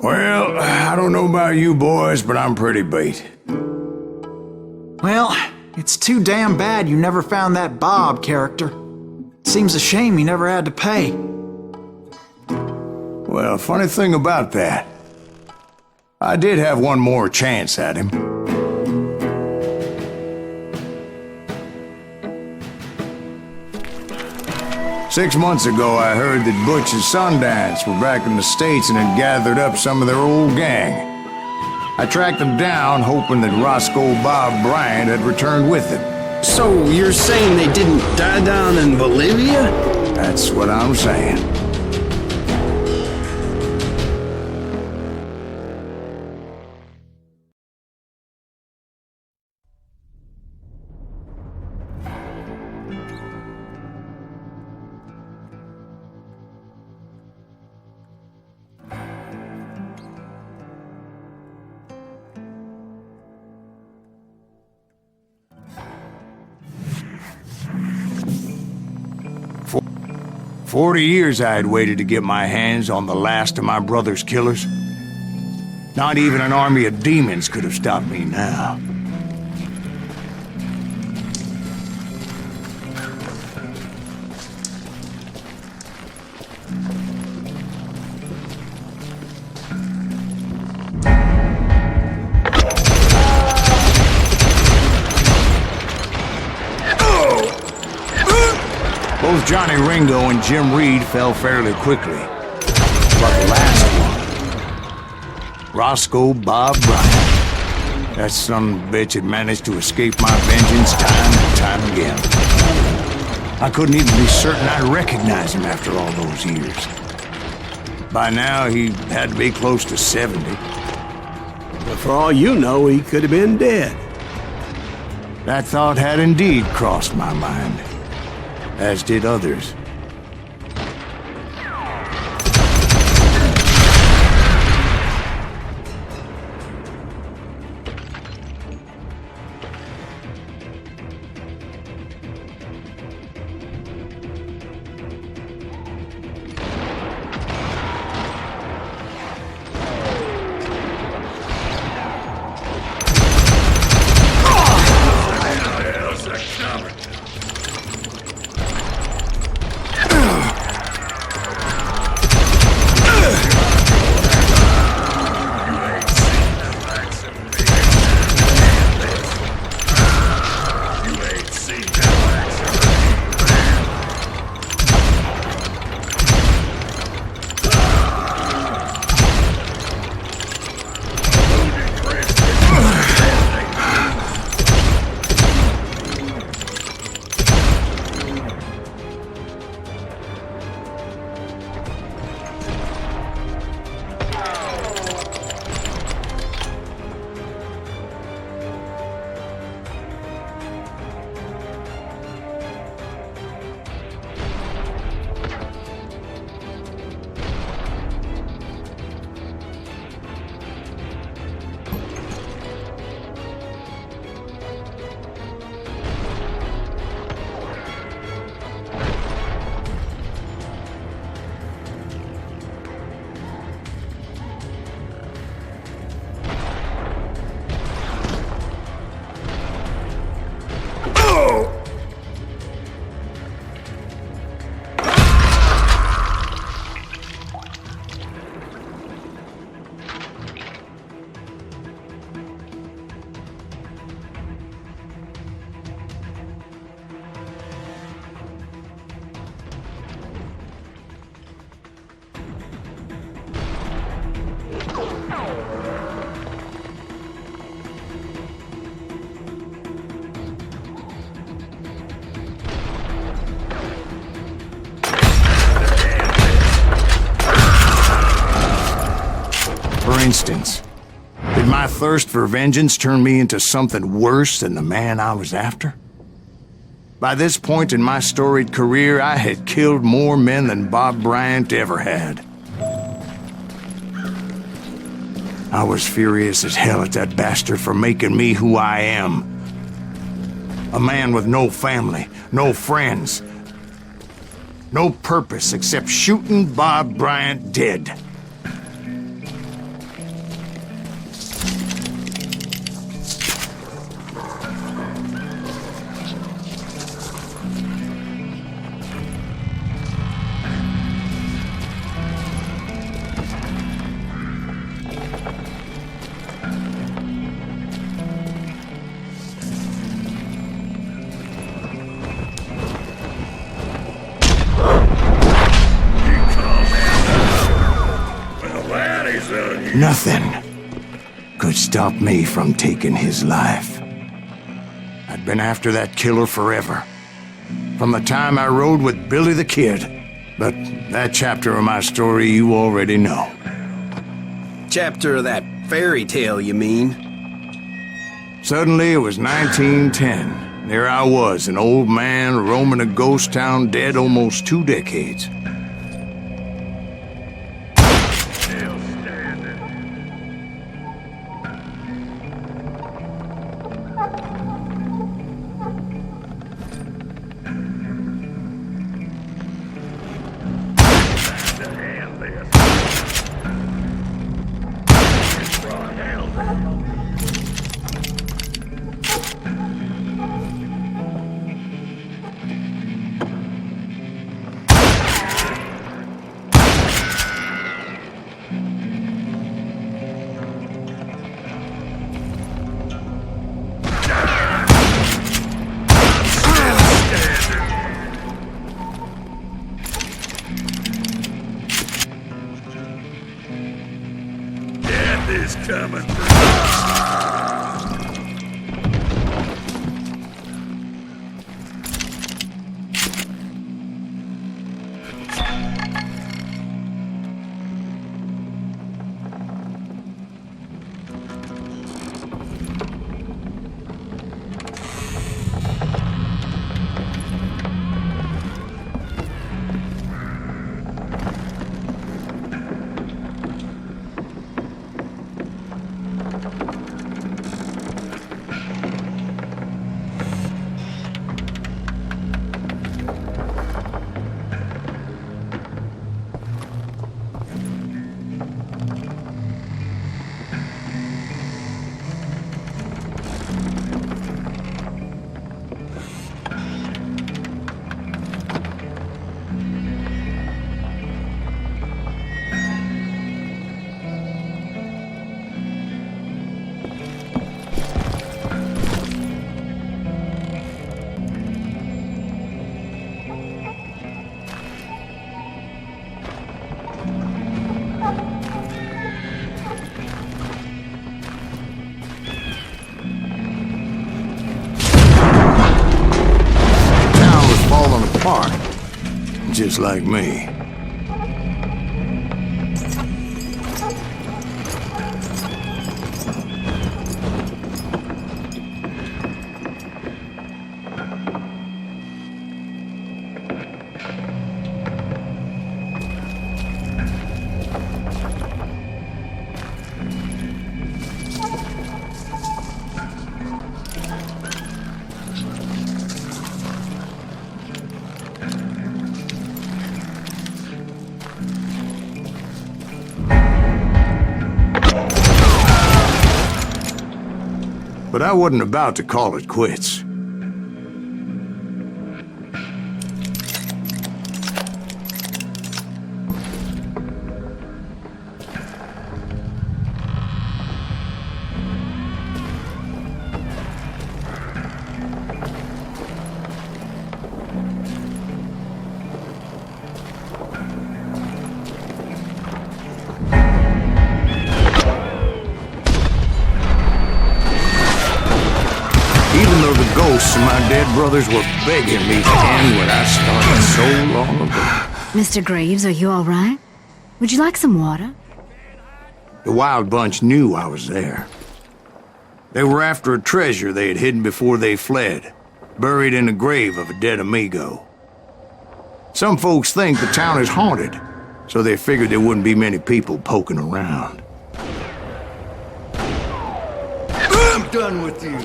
Well, I don't know about you boys, but I'm pretty beat. Well, it's too damn bad you never found that Bob character. Seems a shame you never had to pay. Well, funny thing about that, I did have one more chance at him. Six months ago, I heard that Butch and Sundance were back in the States and had gathered up some of their old gang. I tracked them down, hoping that Roscoe Bob Bryant had returned with them. So you're saying they didn't die down in Bolivia? That's what I'm saying. For 40 years I had waited to get my hands on the last of my brother's killers. Not even an army of demons could have stopped me now. Both Johnny Ringo and Jim Reed fell fairly quickly. But the last one, Roscoe Bob Bryant, that son of a bitch had managed to escape my vengeance time and time again. I couldn't even be certain I'd recognize him after all those years. By now, he had to be close to 70. But for all you know, he could have been dead. That thought had indeed crossed my mind, as did others. For instance, did my thirst for vengeance turn me into something worse than the man I was after? By this point in my storied career, I had killed more men than Bob Bryant ever had. I was furious as hell at that bastard for making me who I am. A man with no family, no friends, no purpose except shooting Bob Bryant dead. Nothing could stop me from taking his life. I'd been after that killer forever. From the time I rode with Billy the Kid. But that chapter of my story you already know. Chapter of that fairy tale, you mean? Suddenly it was 1910. There I was, an old man roaming a ghost town dead almost 2 decades. Is coming. Just like me. But I wasn't about to call it quits. Ghosts of my dead brothers were begging me to end what I started so long ago. Mr. Graves, are you all right? Would you like some water? The Wild Bunch knew I was there. They were after a treasure they had hidden before they fled, buried in the grave of a dead amigo. Some folks think the town is haunted, so they figured there wouldn't be many people poking around. I'm done with you.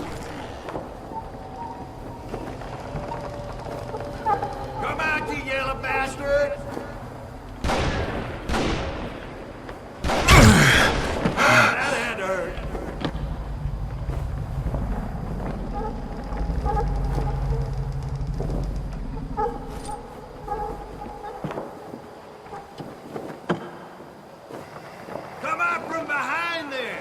Come out, you yellow bastard! That had to hurt. Come out from behind there!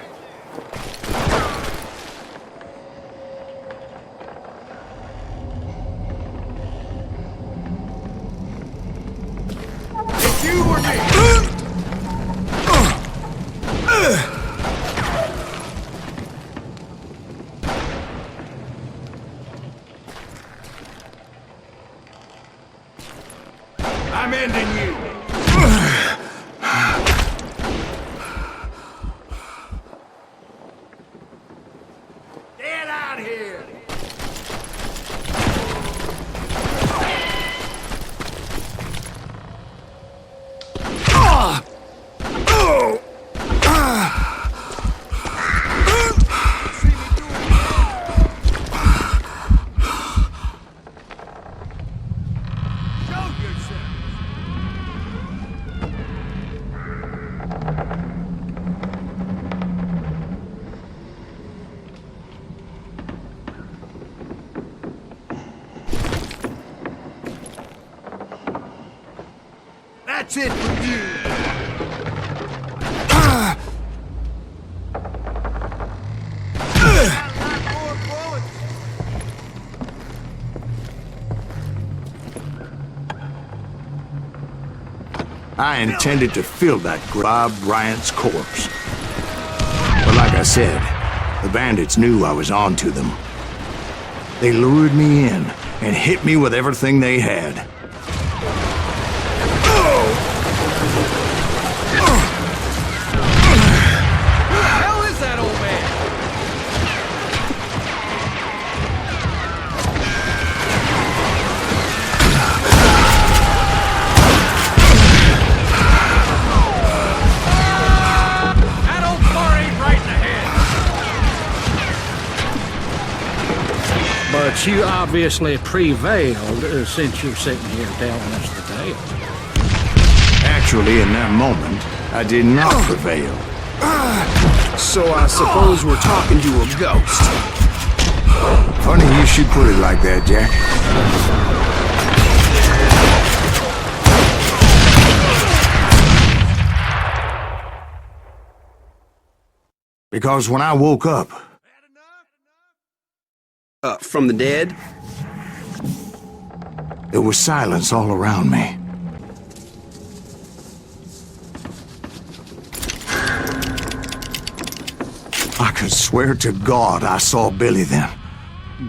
That's it for you. I intended to fill that Bob Bryant's corpse. But like I said, the bandits knew I was on to them. They lured me in and hit me with everything they had. But you obviously prevailed since you're sitting here telling us the tale. Actually, in that moment, I did not prevail. So I suppose we're talking to a ghost. Funny you should put it like that, Jack. Because when I woke up, From the dead? there was silence all around me. I could swear to God I saw Billy then.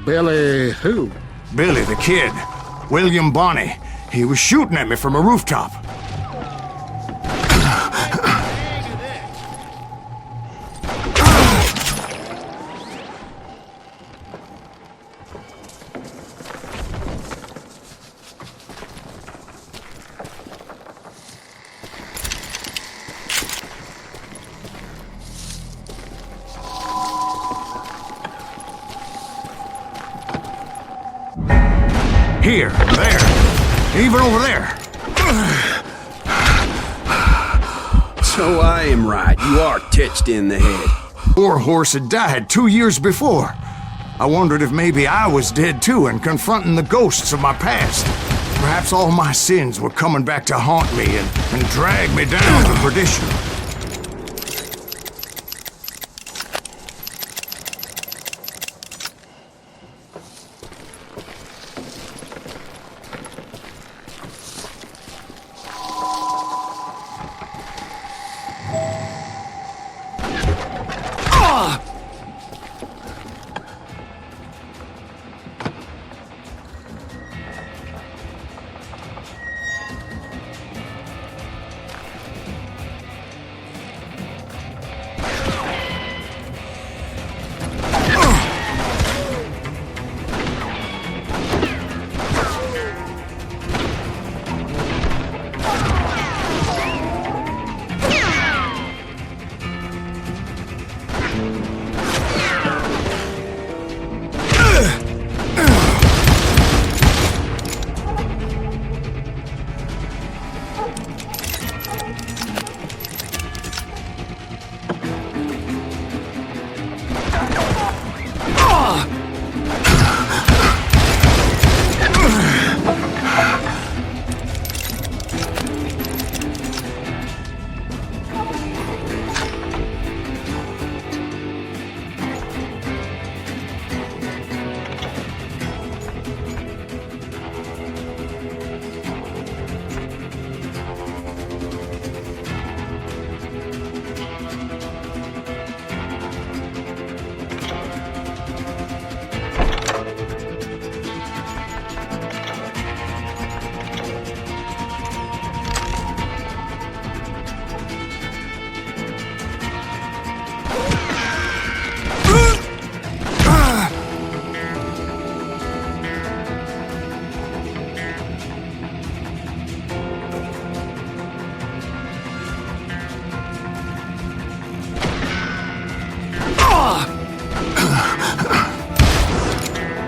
Billy who? Billy, the kid. William Bonney. He was shooting at me from a rooftop. Here, there, even over there. So I am right. You are touched in the head. Poor horse had died 2 years before. I wondered if maybe I was dead too and confronting the ghosts of my past. Perhaps all my sins were coming back to haunt me and drag me down to perdition.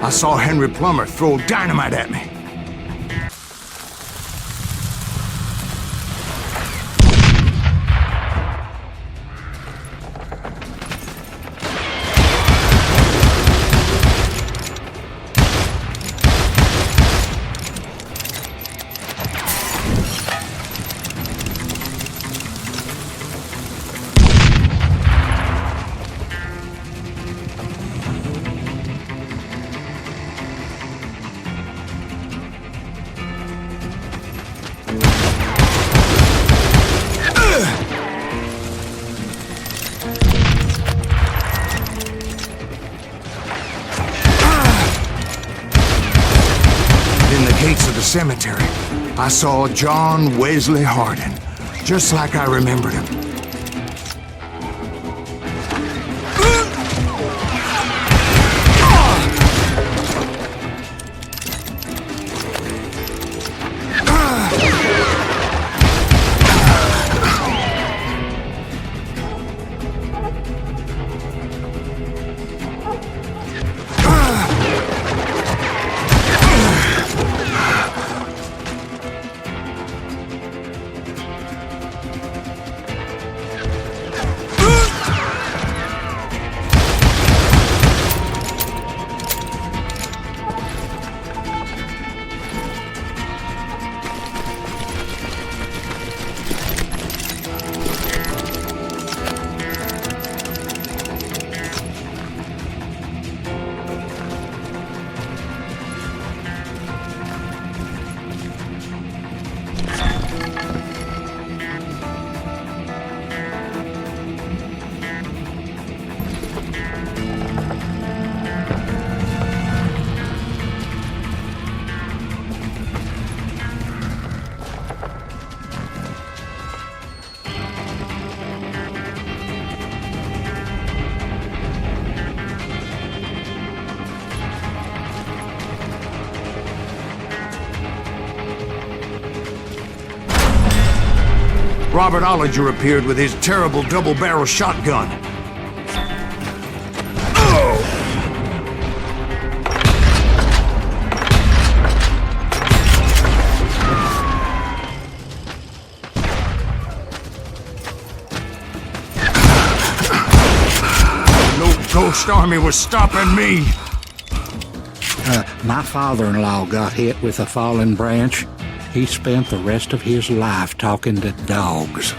I saw Henry Plummer throw dynamite at me. cemetery, I saw John Wesley Hardin, just like I remembered him. Robert Ollinger appeared with his terrible double-barrel shotgun. No ghost army was stopping me. My father-in-law got hit with a fallen branch. He spent the rest of his life talking to dogs.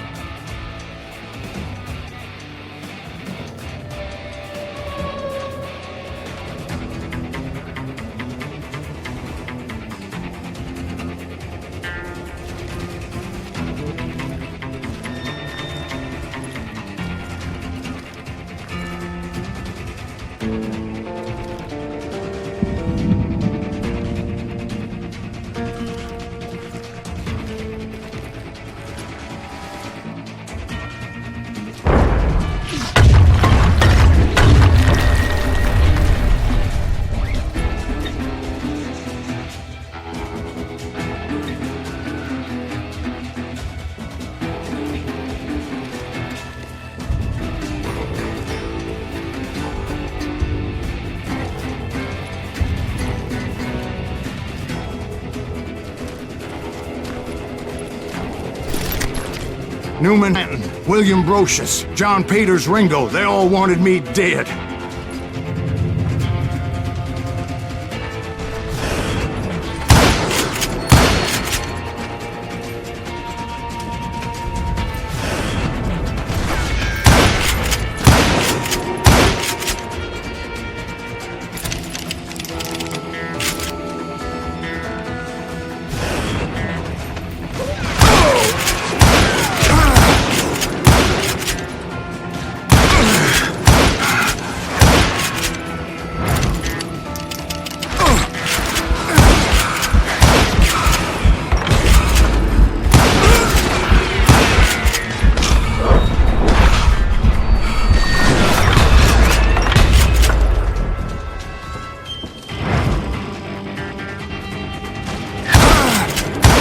Newman Hanton, William Brocious, John Peters Ringo, they all wanted me dead.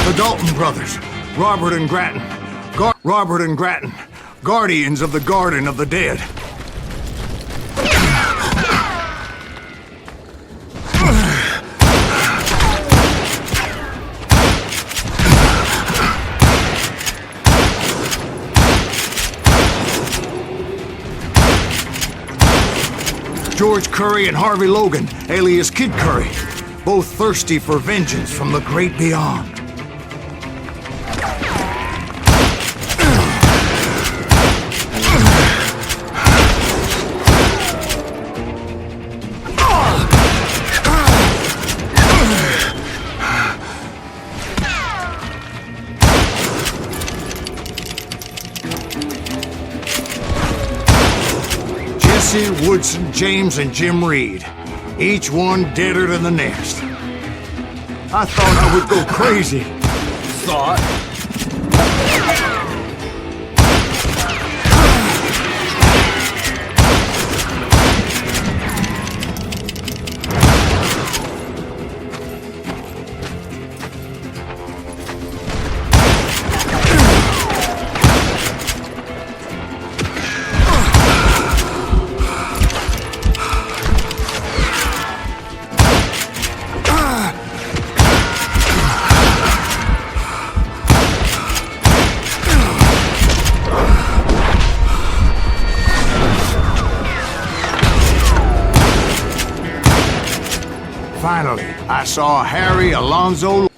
The Dalton brothers, Robert and Grattan, guardians of the Garden of the Dead. George Curry and Harvey Logan, alias Kid Curry, both thirsty for vengeance from the great beyond. Jesse, Woodson, James, and Jim Reed, each one deader than the next. I thought I would go crazy. Thought? Finally, I saw Harry Alonzo.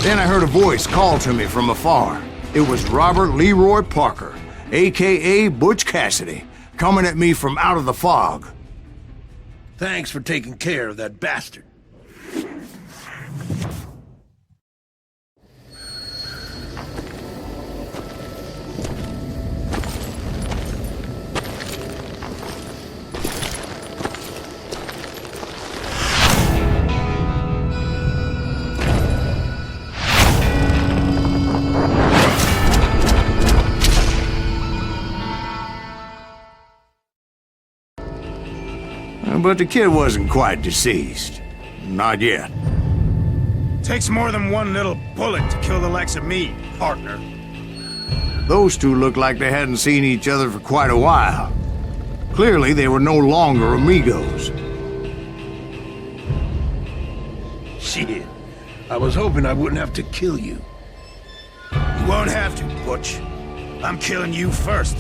Then I heard a voice call to me from afar. It was Robert Leroy Parker, a.k.a. Butch Cassidy, coming at me from out of the fog. Thanks for taking care of that bastard. But the kid wasn't quite deceased. Not yet. Takes more than one little bullet to kill the likes of me, partner. Those two looked like they hadn't seen each other for quite a while. Clearly, they were no longer amigos. Shit. I was hoping I wouldn't have to kill you. You won't have to, Butch. I'm killing you first.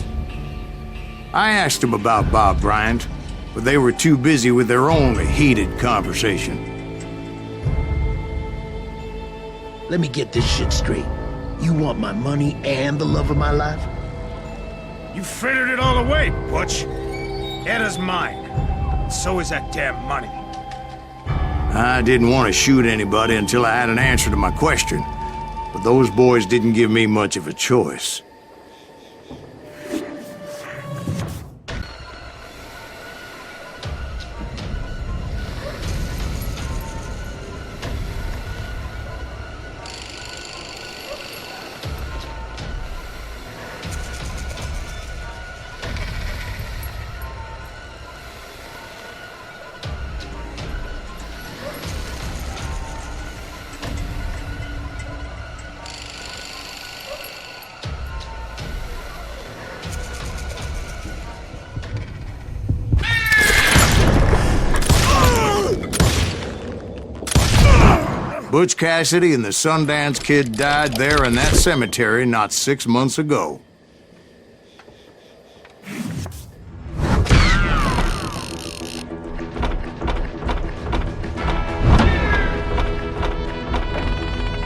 I asked them about Bob Bryant, but they were too busy with their own heated conversation. Let me get this shit straight. You want my money and the love of my life? You frittered it all away, Butch. Eda's mine. So is that damn money. I didn't want to shoot anybody until I had an answer to my question, but those boys didn't give me much of a choice. Butch Cassidy and the Sundance Kid died there in that cemetery not 6 months ago.